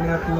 Yeah.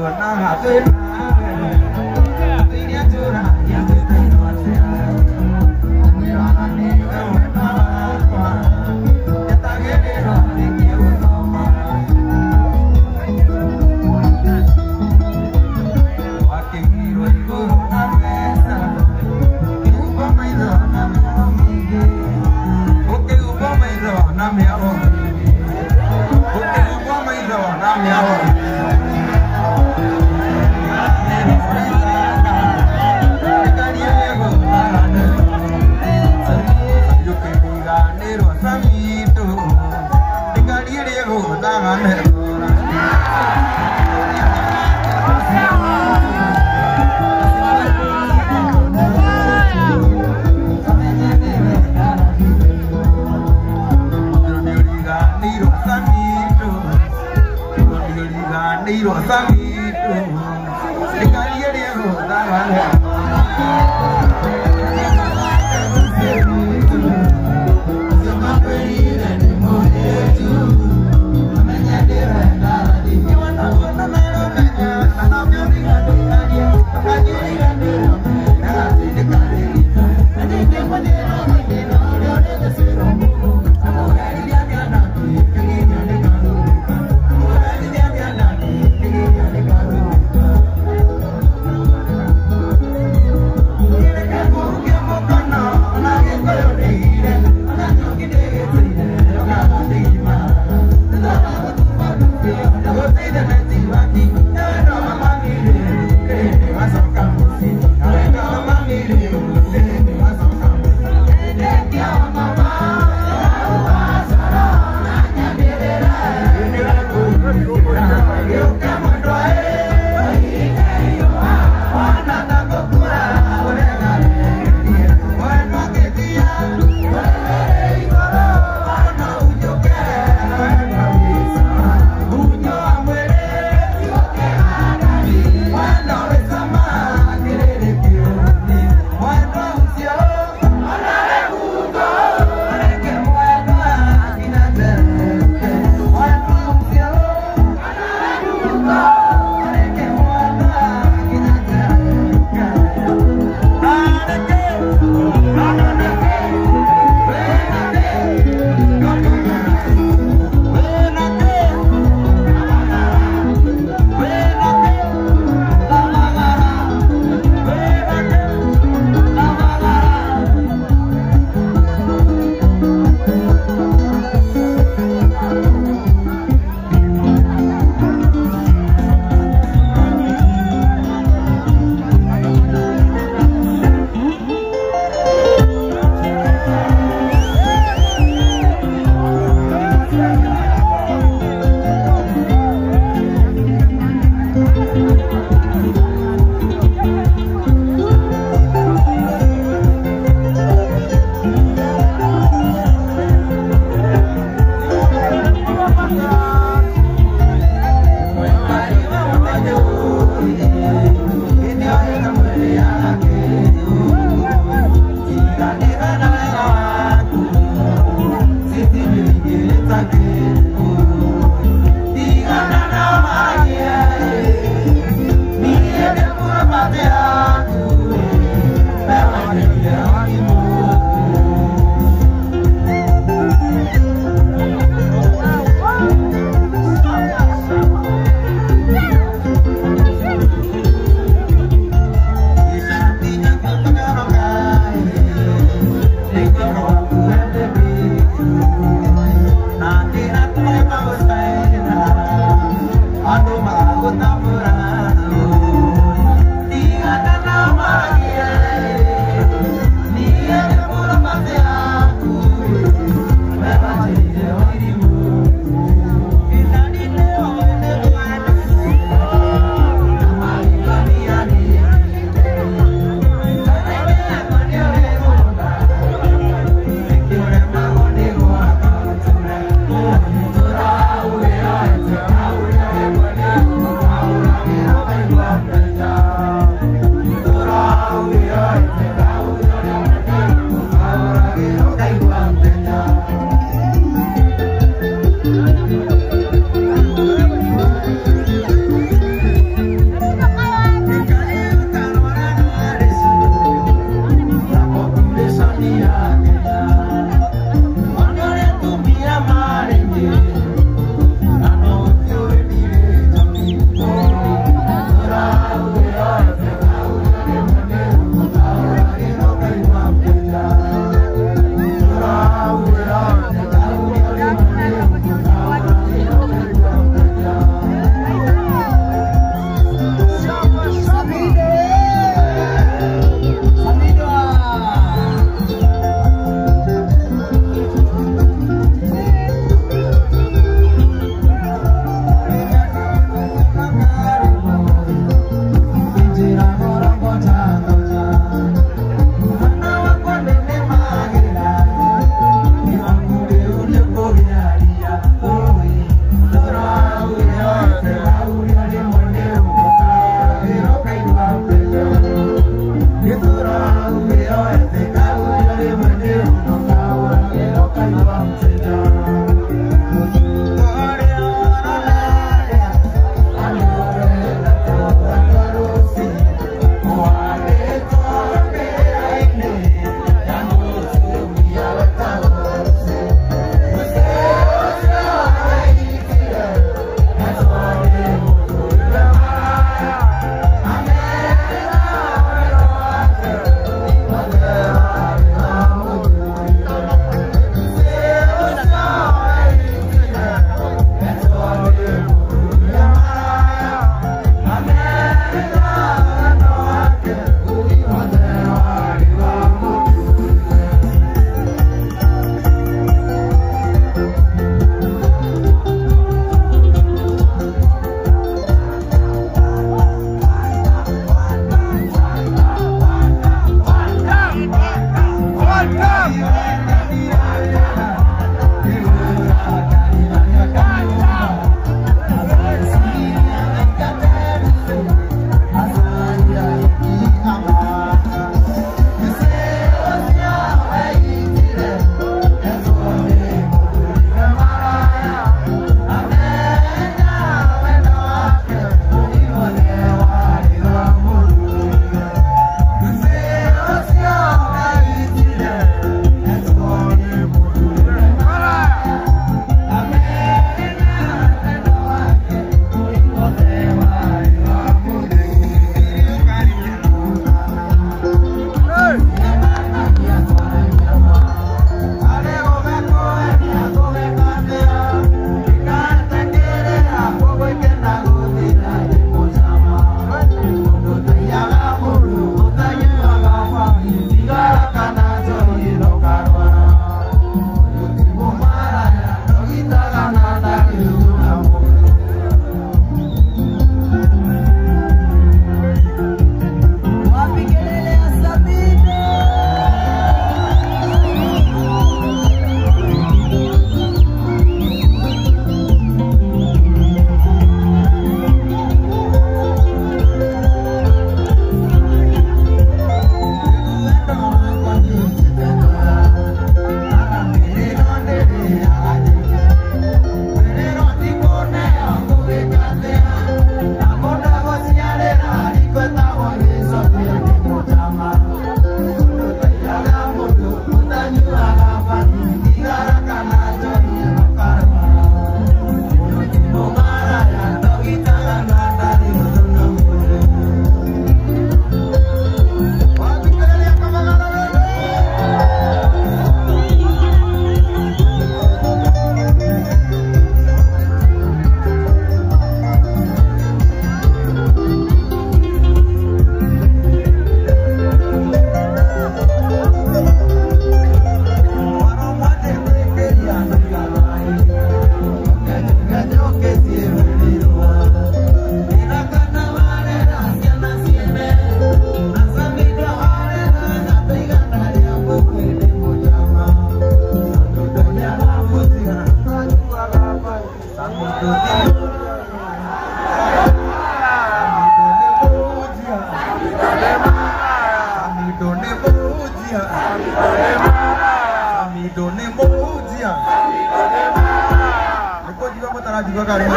Halo.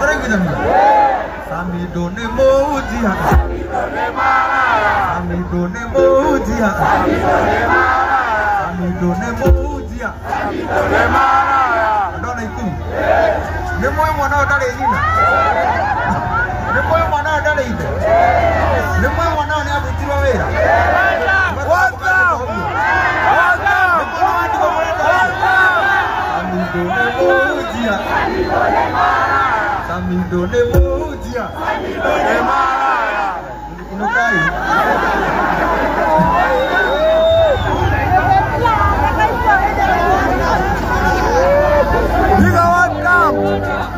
Terus kita nih. Samidone moji. Samidone marah. Samidone moji. Samidone marah. Samidone moji. Samidone marah. Ndona itu. Nemo yang mana ada ini na? Nemo yang mana ada ini? Nemo yang mana ni abu tiwawera? Welcome. Samidone moja, Samidone moja, Samidone marah. Inukai. Liga welcome.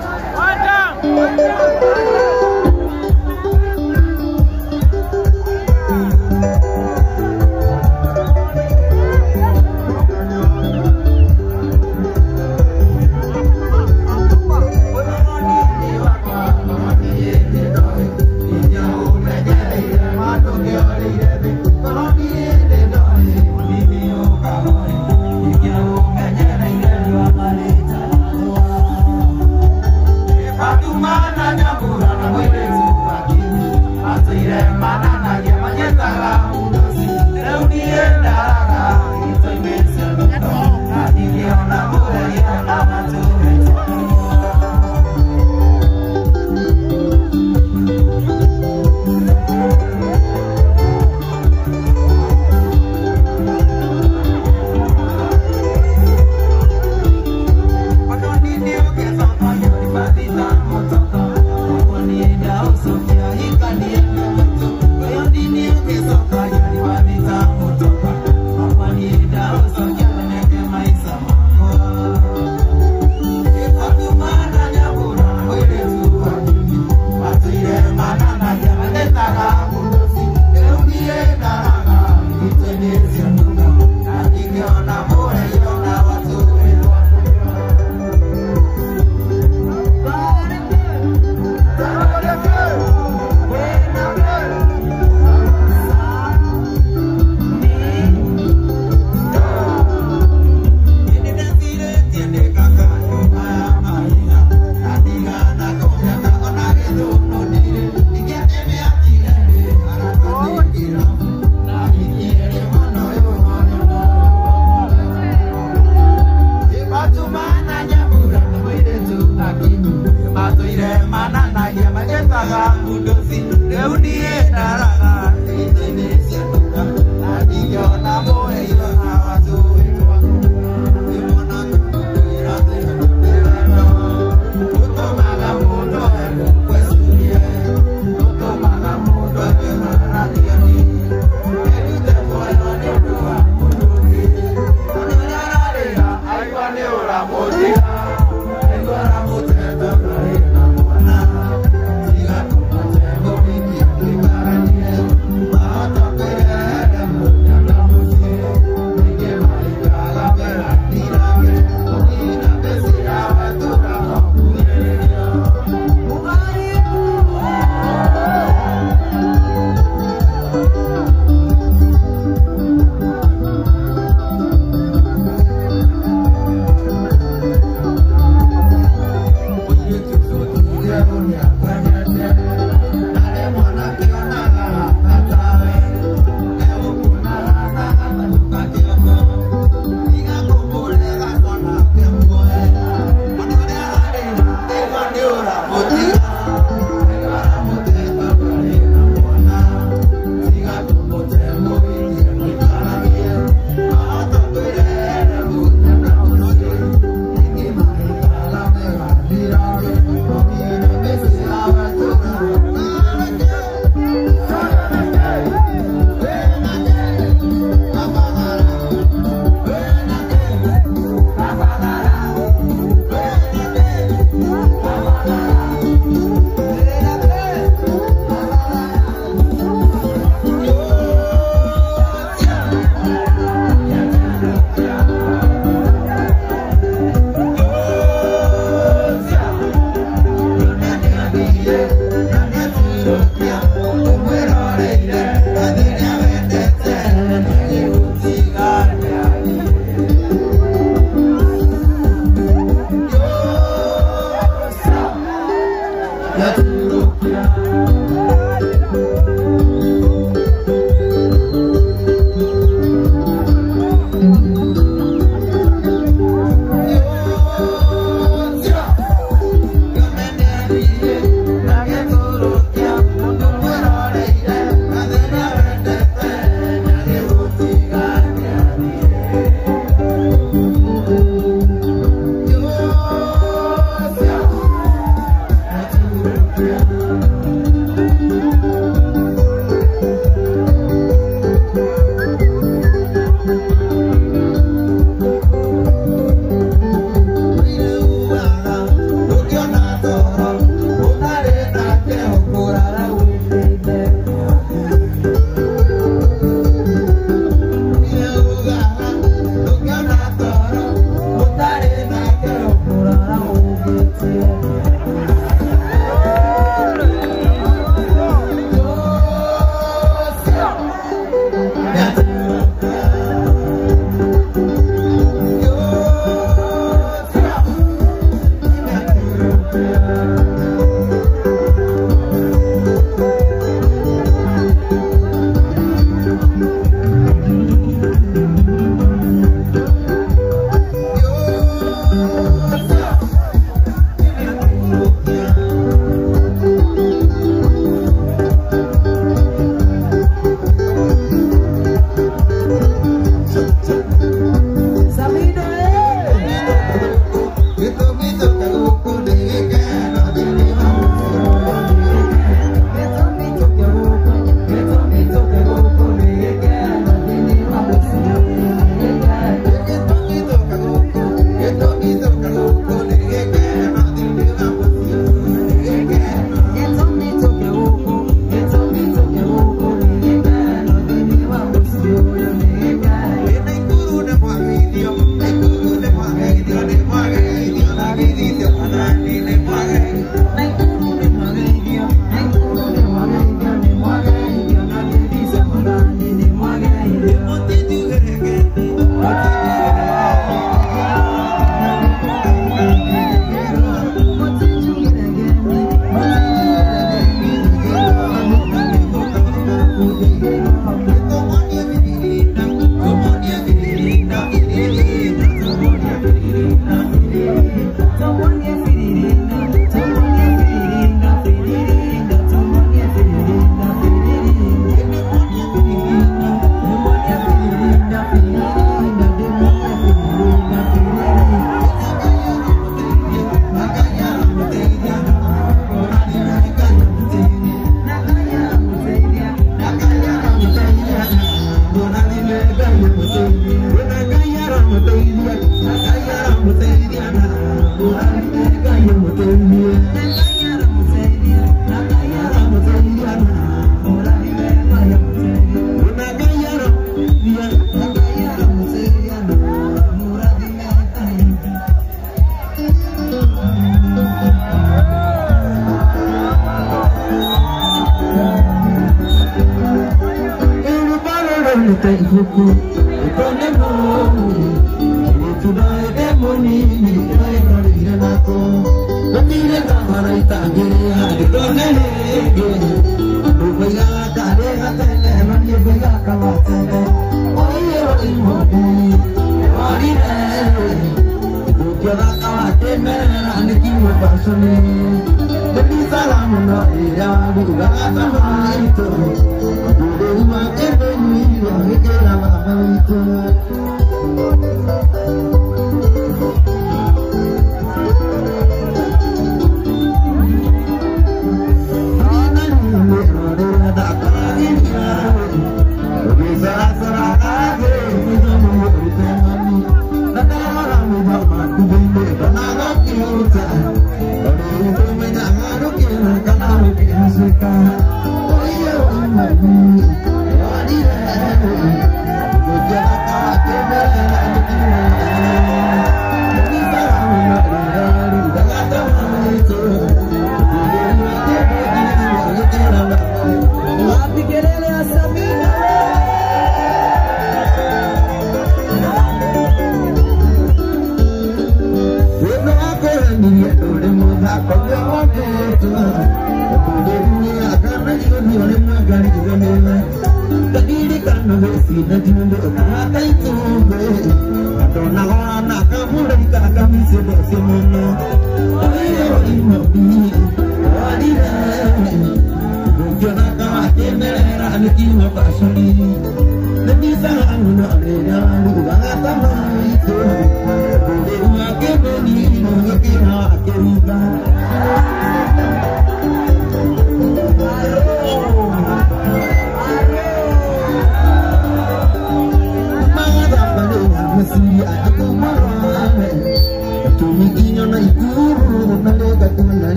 Music.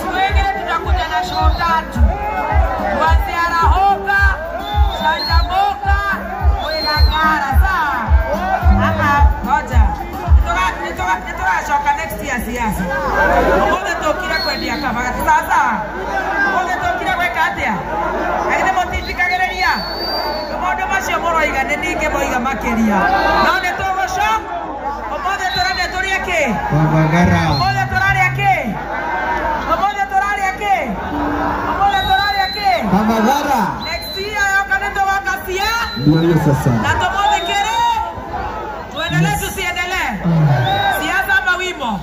Siku ingine tutakuja na na show tatu. Kuanzia Rahoka, Changamoka, Wegangara sawa. Ngoja. Nitoka shoka next year siasa. Mbona tokira kwendia kama sasa? Mbona tokira kweka atia? Aide motifika gereria. Mbona masio moro igane nike boiga makeria. None togosho? Mbona torane toria ke? Wabagara. Mbona torare yake? Mbona torare yake? Mbona torare yake? Wabagara. Next year yokane to wakasia. Ndio sasa. Na tomode kere. Tuendelee tusiendelee. Siasa ama wimbo?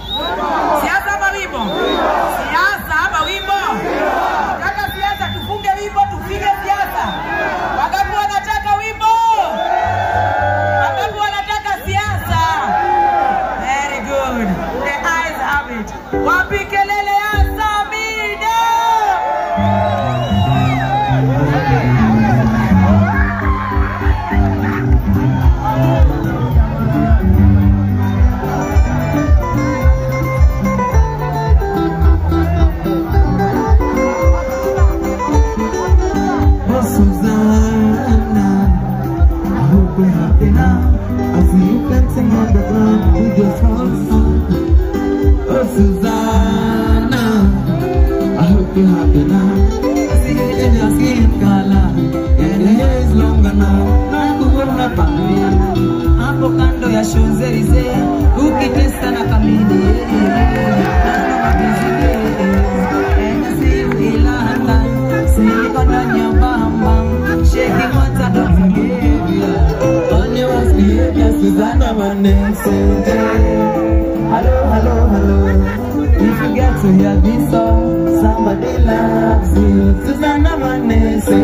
Siasa ama wimbo? Siasa ama wimbo? Nataka siasa tufunge wimbo tupige siasa. Wangapi wanataka wimbo? Wangapi wanataka siasa? Very good. The eyes have it. Wapi kelele ya Samida? Susanna, I hope you're happy now. I see you dancing on the ground with your songs. Oh Susanna, I hope you're happy now. I see you in your skin color, and your hair is longer now. Nakuona familia, Hapo kando ya Champs-Elysees, ukitesa na kamili. And I see you in London, Silicon Valley, shaking what I don't forgive you. on your behavior, Susanna Vanessa. Hello, hello, hello. If you get to hear this song, Somebody loves you, Susanna Vanessa.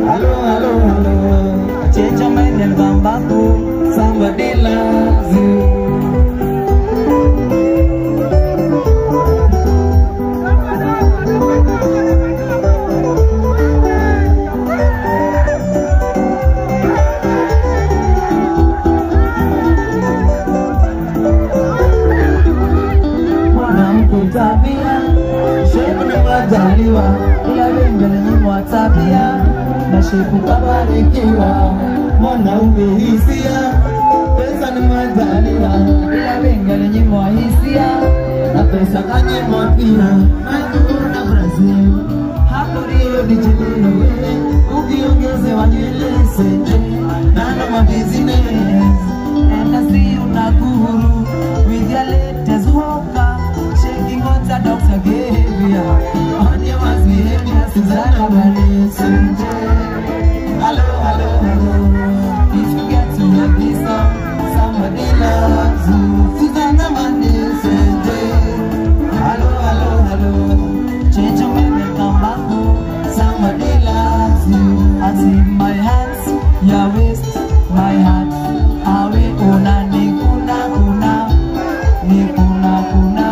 Hello, hello, hello. change your mind and come back home. Somebody loves you. Tabia, shepu ni majaliwa, ila wengine ni mwatabia, na shepu kabarikiwa, Mwanaume hisia, pesa ni majaliwa, ila wengine ni mwahisia, na pesa kanyemwa pia, na Brazil. hapo Rio de Janeiro, Ukiongezewa nywele sente, nana ma business. and I see you Nakuru, with your latest walker, shaking what a doctor gave you. On your behavior, Susanna Vanessa. Hello, hello, hello. If you get to hear this song, somebody loves you. Susanna Vanessa. Hello, hello, hello. Change your mind and come back home. Somebody loves you. I see my hands, your waist, my heart. Awe una ni kuna kuna, ni kuna kuna.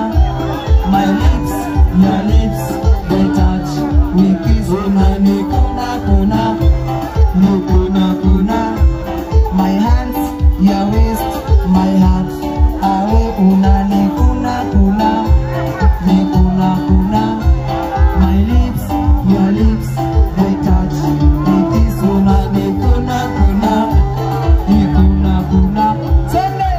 My lips, your lips, they touch. We kiss una ni kuna kuna, ni kuna kuna. My hands, your waist, my heart. Awe una ni kuna kuna, ni kuna kuna. My lips, your lips, they touch. We kiss una ni kuna kuna, ni kuna kuna. Sunday.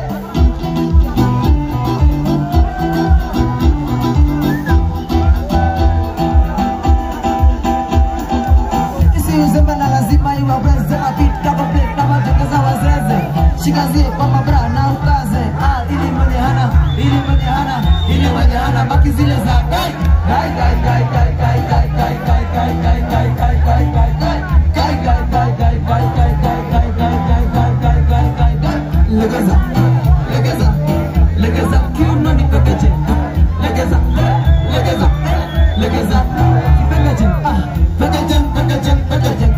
Isiuzemana lazima iwaweze mapiti kama plate na matokeza wazeze. Shikazie kwa mabra na ukaze. Ili mwenye hana, ili mwenye hana, ili mwenye hana baki zile za gai. Gai gai gai gai gai gai gai gai gai gai gai gai gai gai gai. Gai gai gai gai gai gai gai gai gai gai gai gai gai gai gai. Legeza, legeza, legeza, kiuno ni pekeche. Legeza, legeza, legeza, pekeche. Pekeche, pekeche, pekeche.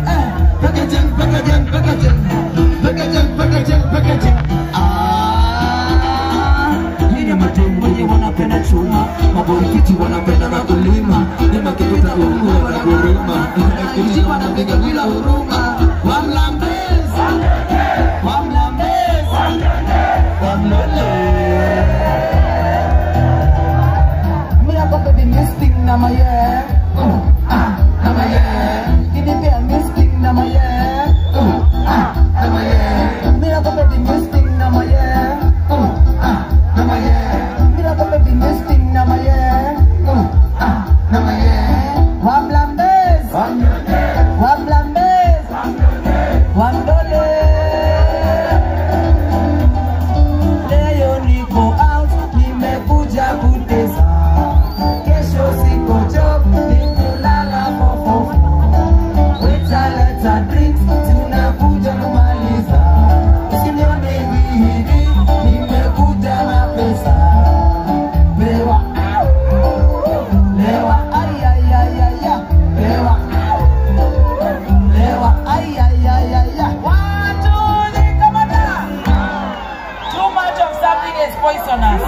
Pekeche, pekeche, pekeche. Pekeche, pekeche, pekeche. Nini matembo wenye wanapenda chuma, maborikiti wanapenda na kulima, nima kikuta uungu wanaguruma, kishi wanapiga bila huruma. Wamlambezi, wamlambezi, wamlole. Mira kwa baby this thing na my yeah. Na my yeah. Give me this thing na my yeah. Na my yeah. Me not gonna be this thing na my yeah. Na my yeah. Me not gonna be this thing na my yeah. Na my yeah. Wamblambes. Wamblambes. Wamdole. Leo niko out, nimekuja kutesa. Kesho siko job, nikulala fofofo. Weta leta drinks, tunakuja kumaliza. Usinione hivi, nimekuja na pesa. Lewa, lewa, ay ay ay ay ay. Lewa, lewa, ay ay ay ay ay. 1, 2, 3, come on now. Too much of something is poisonous.